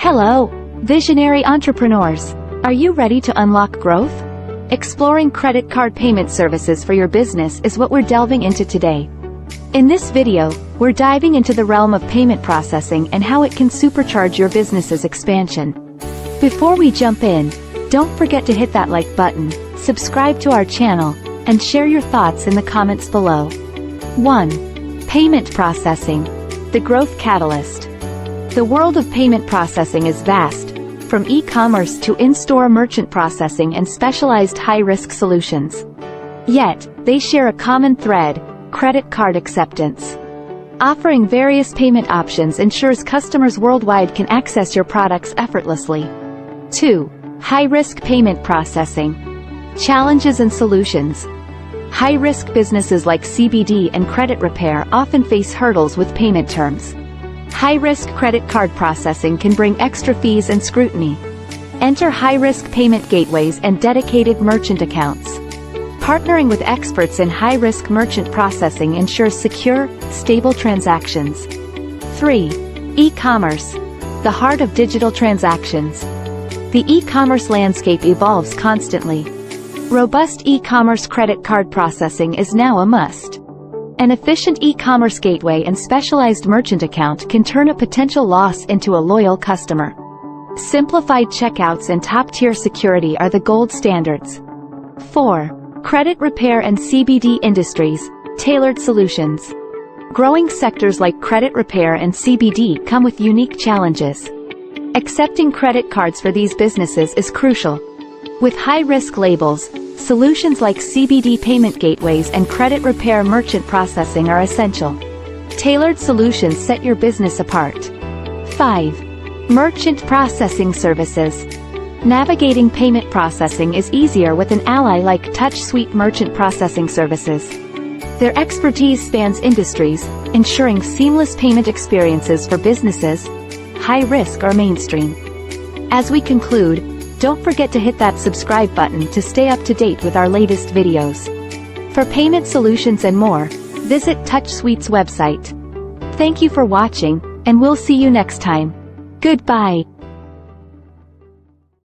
Hello, visionary entrepreneurs. Are you ready to unlock growth? Exploring credit card payment services for your business is what we're delving into today. In this video, we're diving into the realm of payment processing and how it can supercharge your business's expansion. Before we jump in, don't forget to hit that like button, subscribe to our channel, and share your thoughts in the comments below. 1. Payment processing, the growth catalyst. The world of payment processing is vast, from e-commerce to in-store merchant processing and specialized high-risk solutions. Yet, they share a common thread: credit card acceptance. Offering various payment options ensures customers worldwide can access your products effortlessly. 2. High-risk payment processing. Challenges and solutions. High-risk businesses like CBD and credit repair often face hurdles with payment terms. High-risk credit card processing can bring extra fees and scrutiny. Enter high-risk payment gateways and dedicated merchant accounts. Partnering with experts in high-risk merchant processing ensures secure, stable transactions. 3. E-commerce, the heart of digital transactions. The e-commerce landscape evolves constantly. Robust e-commerce credit card processing is now a must. An efficient e-commerce gateway and specialized merchant account can turn a potential loss into a loyal customer. Simplified checkouts and top-tier security are the gold standards. 4. Credit repair and CBD industries, tailored solutions. Growing sectors like credit repair and CBD come with unique challenges. Accepting credit cards for these businesses is crucial. With high-risk labels, solutions like CBD payment gateways and credit repair merchant processing are essential. Tailored solutions set your business apart. 5. Merchant processing services. Navigating payment processing is easier with an ally like TouchSuite Merchant Processing Services. Their expertise spans industries, ensuring seamless payment experiences for businesses, high risk or mainstream. As we conclude, don't forget to hit that subscribe button to stay up to date with our latest videos. For payment solutions and more, visit TouchSuite's website. Thank you for watching, and we'll see you next time. Goodbye.